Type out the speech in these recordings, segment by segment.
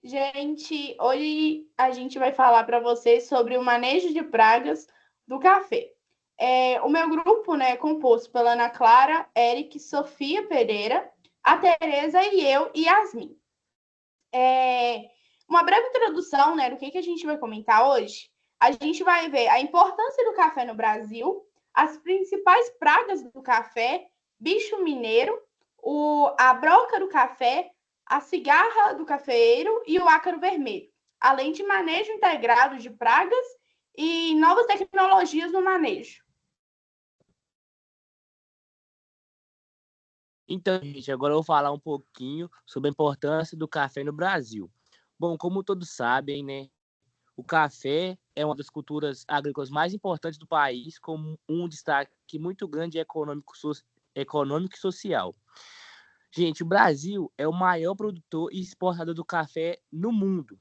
Gente, hoje a gente vai falar para vocês sobre o manejo de pragas do café. O meu grupo, né, é composto pela Ana Clara, Eric, Sofia Pereira, a Tereza e eu, e Yasmin. Uma breve introdução, né, do que a gente vai comentar hoje. A gente vai ver a importância do café no Brasil, as principais pragas do café, bicho mineiro, a broca do café, a cigarra do cafeeiro e o ácaro vermelho, além de manejo integrado de pragas e novas tecnologias no manejo. Então, gente, agora eu vou falar um pouquinho sobre a importância do café no Brasil. Bom, como todos sabem, né, o café é uma das culturas agrícolas mais importantes do país, com um destaque muito grande econômico e social. Gente, o Brasil é o maior produtor e exportador do café no mundo.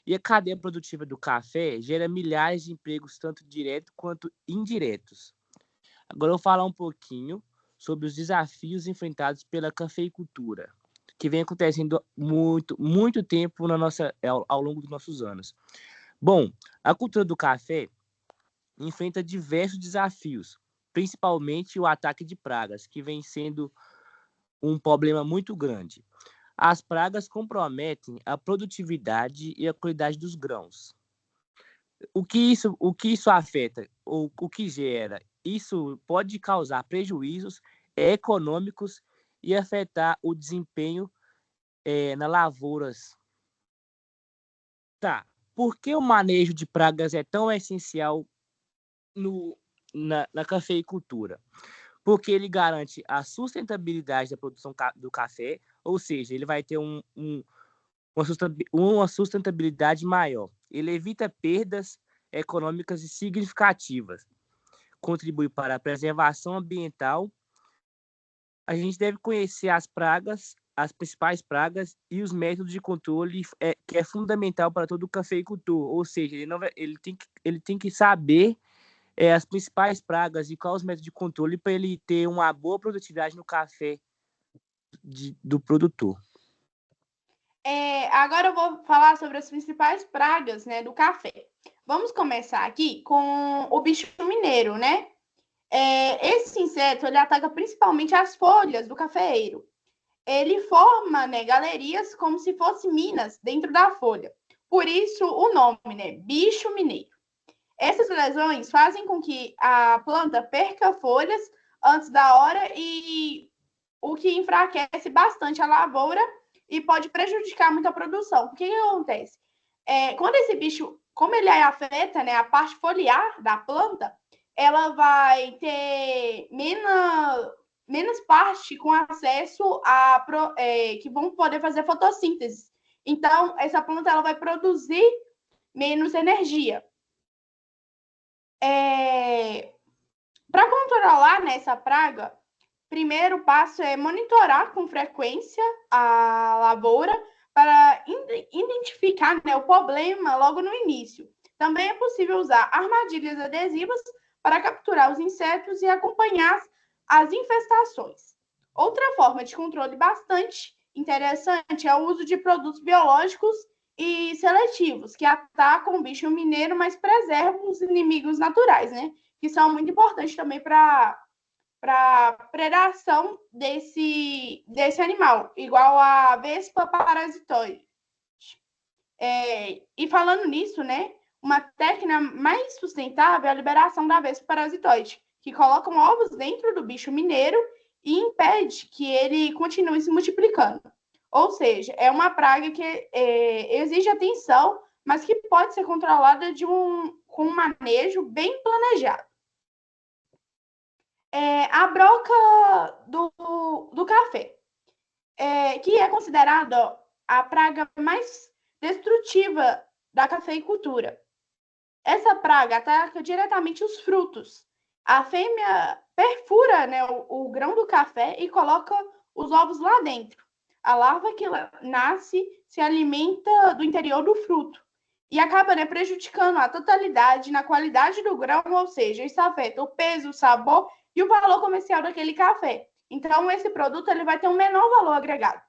E a cadeia produtiva do café gera milhares de empregos, tanto diretos quanto indiretos. Agora eu vou falar um pouquinho sobre os desafios enfrentados pela cafeicultura, que vem acontecendo muito tempo ao longo dos nossos anos. Bom, a cultura do café enfrenta diversos desafios, principalmente o ataque de pragas, que vem sendo um problema muito grande. As pragas comprometem a produtividade e a qualidade dos grãos. O que isso afeta, ou o que gera? Isso pode causar prejuízos econômicos e afetar o desempenho nas lavouras. Tá. Por que o manejo de pragas é tão essencial na cafeicultura? Porque ele garante a sustentabilidade da produção do café, ou seja, ele vai ter uma sustentabilidade maior. Ele evita perdas econômicas e significativas, contribui para a preservação ambiental. A gente deve conhecer as pragas, as principais pragas e os métodos de controle, que é fundamental para todo cafeicultor. Ou seja, ele tem que saber as principais pragas e quais os métodos de controle para ele ter uma boa produtividade no café do produtor. Agora eu vou falar sobre as principais pragas, né, do café. Vamos começar aqui com o bicho mineiro, né? Esse inseto ele ataca principalmente as folhas do cafeeiro. Ele forma, né, galerias como se fossem minas dentro da folha. Por isso o nome, né, bicho mineiro. Essas lesões fazem com que a planta perca folhas antes da hora e o que enfraquece bastante a lavoura e pode prejudicar muito a produção. O que acontece? Quando esse bicho, como ele afeta, né, a parte foliar da planta, ela vai ter menos parte com acesso que vão poder fazer fotossíntese. Então, essa planta ela vai produzir menos energia. Para controlar, né, essa praga, primeiro passo é monitorar com frequência a lavoura para identificar, né, o problema logo no início. Também é possível usar armadilhas adesivas para capturar os insetos e acompanhar as infestações. Outra forma de controle bastante interessante é o uso de produtos biológicos e seletivos, que atacam o bicho mineiro, mas preservam os inimigos naturais, né? Que são muito importantes também para predação desse animal, igual a vespa parasitoide. E falando nisso, né, uma técnica mais sustentável é a liberação da vespa parasitoide, que colocam ovos dentro do bicho mineiro e impede que ele continue se multiplicando. Ou seja, é uma praga que exige atenção, mas que pode ser controlada com um manejo bem planejado. A broca do café, que é considerada a praga mais destrutiva da cafeicultura. Essa praga ataca diretamente os frutos. A fêmea perfura, né, o grão do café e coloca os ovos lá dentro. A larva que nasce se alimenta do interior do fruto e acaba, né, prejudicando a totalidade na qualidade do grão, ou seja, isso afeta o peso, o sabor e o valor comercial daquele café. Então, esse produto ele vai ter um menor valor agregado.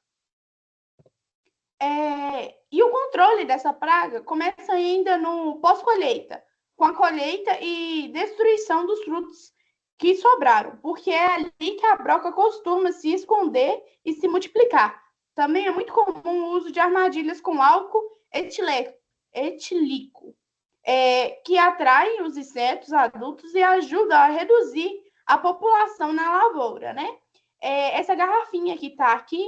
E o controle dessa praga começa ainda no pós-colheita, com a colheita e destruição dos frutos que sobraram, porque é ali que a broca costuma se esconder e se multiplicar. Também é muito comum o uso de armadilhas com álcool etílico, que atraem os insetos adultos e ajuda a reduzir a população na lavoura, né? Essa garrafinha que está aqui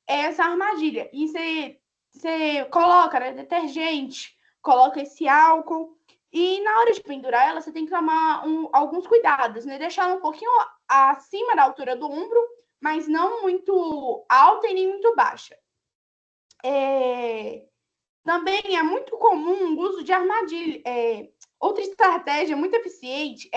é essa armadilha. E você coloca, né, detergente, coloca esse álcool. E na hora de pendurar ela, você tem que tomar alguns cuidados, né? Deixar ela um pouquinho acima da altura do ombro, mas não muito alta e nem muito baixa. Também é muito comum o uso de armadilha. Outra estratégia muito eficiente,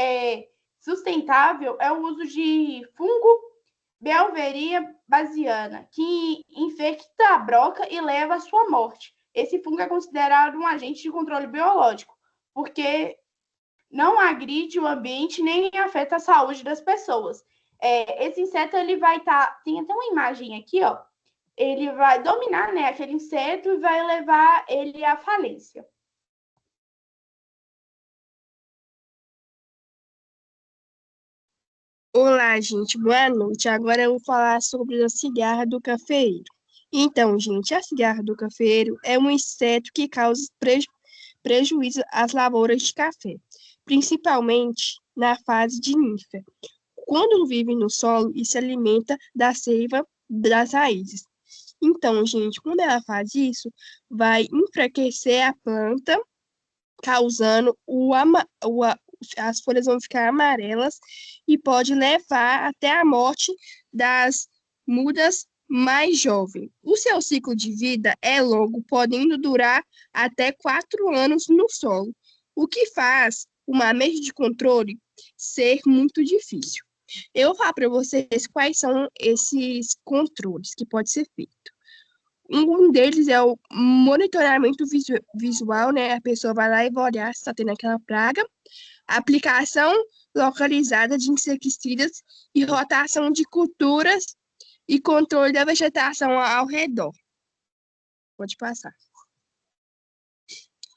sustentável, é o uso de fungo Beauveria baziana, que infecta a broca e leva à sua morte. Esse fungo é considerado um agente de controle biológico, porque não agride o ambiente nem afeta a saúde das pessoas. Esse inseto ele vai estar, tem até uma imagem aqui, ó. Ele vai dominar, né, aquele inseto e vai levar ele à falência. Olá, gente, boa noite. Agora eu vou falar sobre a cigarra do cafeeiro. Então, gente, a cigarra do cafeeiro é um inseto que causa prejuízo às lavouras de café, principalmente na fase de ninfa, quando vive no solo e se alimenta da seiva das raízes. Então, gente, quando ela faz isso, vai enfraquecer a planta, causando as folhas vão ficar amarelas e pode levar até a morte das mudas mais jovens. O seu ciclo de vida é longo, podendo durar até 4 anos no solo, o que faz o manejo de controle ser muito difícil. Eu vou falar para vocês quais são esses controles que pode ser feito. Um deles é o monitoramento visual, né? A pessoa vai lá e vai olhar se está tendo aquela praga. Aplicação localizada de inseticidas e rotação de culturas e controle da vegetação ao redor. Pode passar.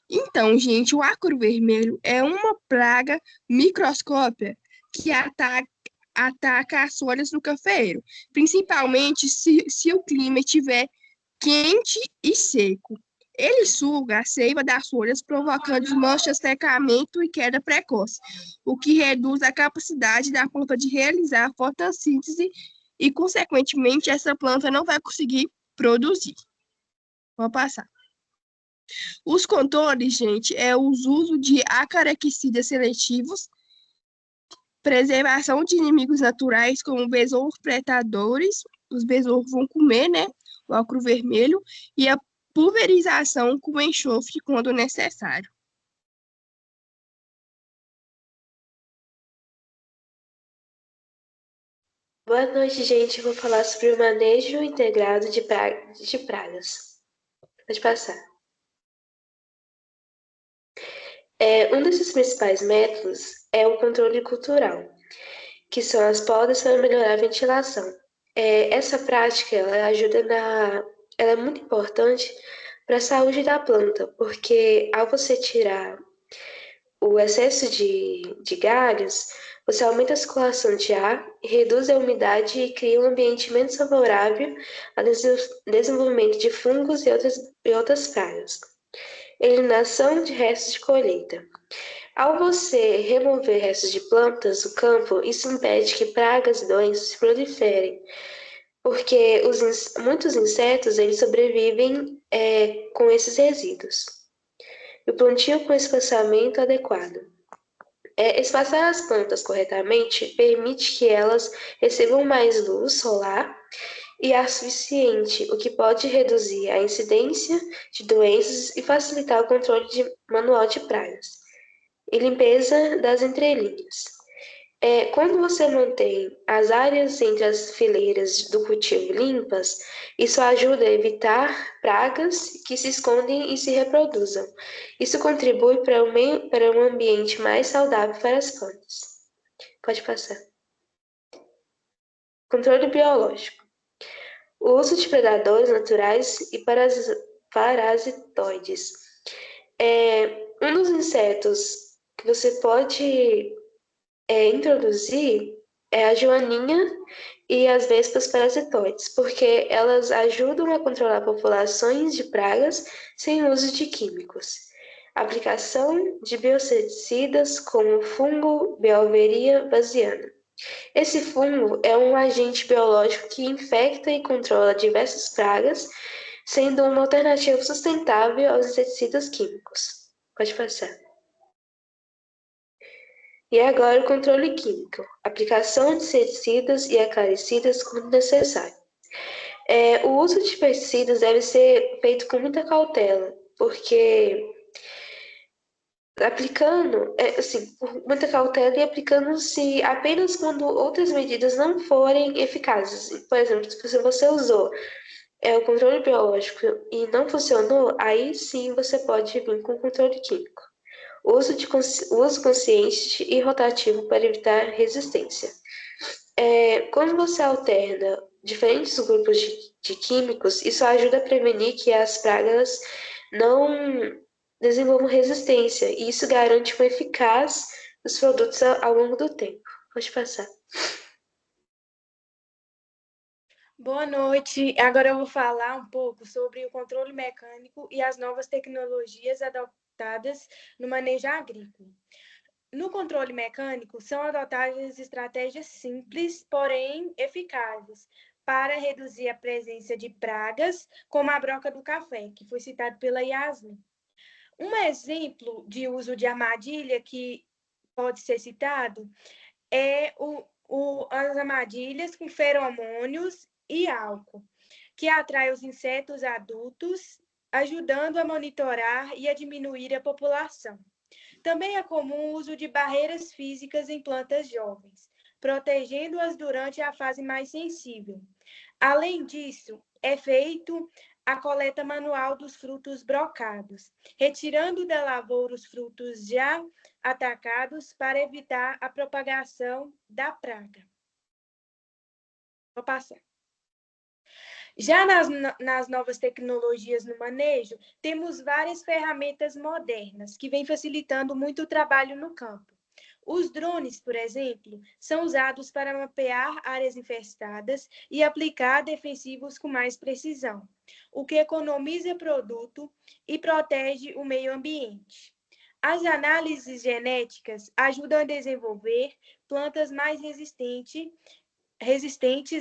Então, gente, o ácaro vermelho é uma praga microscópica que ataca as folhas do cafeeiro, principalmente se o clima estiver quente e seco. Ele suga a seiva das folhas, provocando manchas, secamento e queda precoce, o que reduz a capacidade da planta de realizar fotossíntese e, consequentemente, essa planta não vai conseguir produzir. Vou passar. Os controles, gente, é o uso de acaricicidas seletivos, preservação de inimigos naturais como besouros predadores, os besouros vão comer, né, o ácaro vermelho, e a pulverização com enxofre quando necessário. Boa noite, gente. Vou falar sobre o manejo integrado de pragas. Pode passar. Um desses principais métodos é o controle cultural, que são as podas para melhorar a ventilação. Essa prática ela é muito importante para a saúde da planta, porque ao você tirar o excesso de galhos, você aumenta a circulação de ar, reduz a umidade e cria um ambiente menos favorável ao desenvolvimento de fungos e outras pragas. Eliminação de restos de colheita. Ao você remover restos de plantas do campo, isso impede que pragas e doenças se proliferem, porque muitos insetos eles sobrevivem com esses resíduos. O plantio com espaçamento adequado. Espaçar as plantas corretamente permite que elas recebam mais luz solar e ar suficiente, o que pode reduzir a incidência de doenças e facilitar o controle manual de pragas. E limpeza das entrelinhas. Quando você mantém as áreas entre as fileiras do cultivo limpas, isso ajuda a evitar pragas que se escondem e se reproduzam. Isso contribui para um ambiente mais saudável para as plantas. Pode passar. Controle biológico. O uso de predadores naturais e parasitoides. Um dos insetos que você pode introduzir é a joaninha e as vespas parasitoides, porque elas ajudam a controlar populações de pragas sem uso de químicos. Aplicação de bioinseticidas como o fungo Beauveria bassiana. Esse fungo é um agente biológico que infecta e controla diversas pragas, sendo uma alternativa sustentável aos inseticidas químicos. Pode passar. E agora o controle químico. Aplicação de inseticidas e acaricidas quando necessário. O uso de pesticidas deve ser feito com muita cautela, porque por muita cautela e aplicando-se apenas quando outras medidas não forem eficazes. Por exemplo, se você usou o controle biológico e não funcionou, aí sim você pode vir com o controle químico. Uso consciente e rotativo para evitar resistência. Quando você alterna diferentes grupos de químicos, isso ajuda a prevenir que as pragas não desenvolvam resistência, e isso garante uma eficácia dos produtos ao longo do tempo. Pode passar. Boa noite. Agora eu vou falar um pouco sobre o controle mecânico e as novas tecnologias adotadas no manejo agrícola. No controle mecânico, são adotadas estratégias simples, porém eficazes, para reduzir a presença de pragas, como a broca do café, que foi citado pela Yasmin. Um exemplo de uso de armadilha que pode ser citado é as armadilhas com feromônios e álcool, que atrai os insetos adultos, ajudando a monitorar e a diminuir a população. Também é comum o uso de barreiras físicas em plantas jovens, protegendo-as durante a fase mais sensível. Além disso, é feito a coleta manual dos frutos brocados, retirando da lavoura os frutos já atacados para evitar a propagação da praga. Vou passar. Já nas novas tecnologias no manejo, temos várias ferramentas modernas que vêm facilitando muito o trabalho no campo. Os drones, por exemplo, são usados para mapear áreas infestadas e aplicar defensivos com mais precisão, o que economiza produto e protege o meio ambiente. As análises genéticas ajudam a desenvolver plantas mais resistentes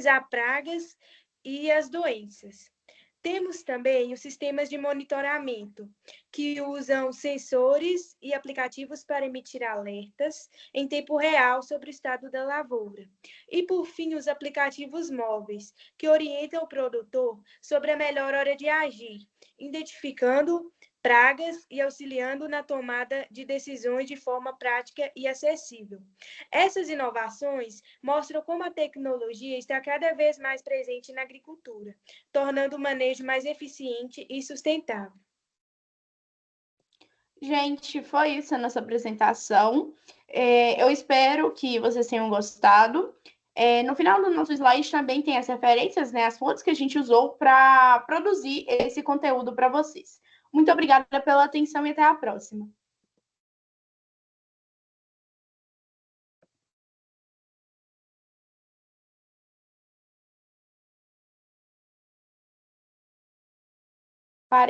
a pragas e as doenças. Temos também os sistemas de monitoramento, que usam sensores e aplicativos para emitir alertas em tempo real sobre o estado da lavoura. E, por fim, os aplicativos móveis, que orientam o produtor sobre a melhor hora de agir, identificando pragas e auxiliando na tomada de decisões de forma prática e acessível. Essas inovações mostram como a tecnologia está cada vez mais presente na agricultura, tornando o manejo mais eficiente e sustentável. Gente, foi isso a nossa apresentação. Eu espero que vocês tenham gostado. No final do nosso slide também tem as referências, né, as fontes que a gente usou para produzir esse conteúdo para vocês. Muito obrigada pela atenção e até a próxima.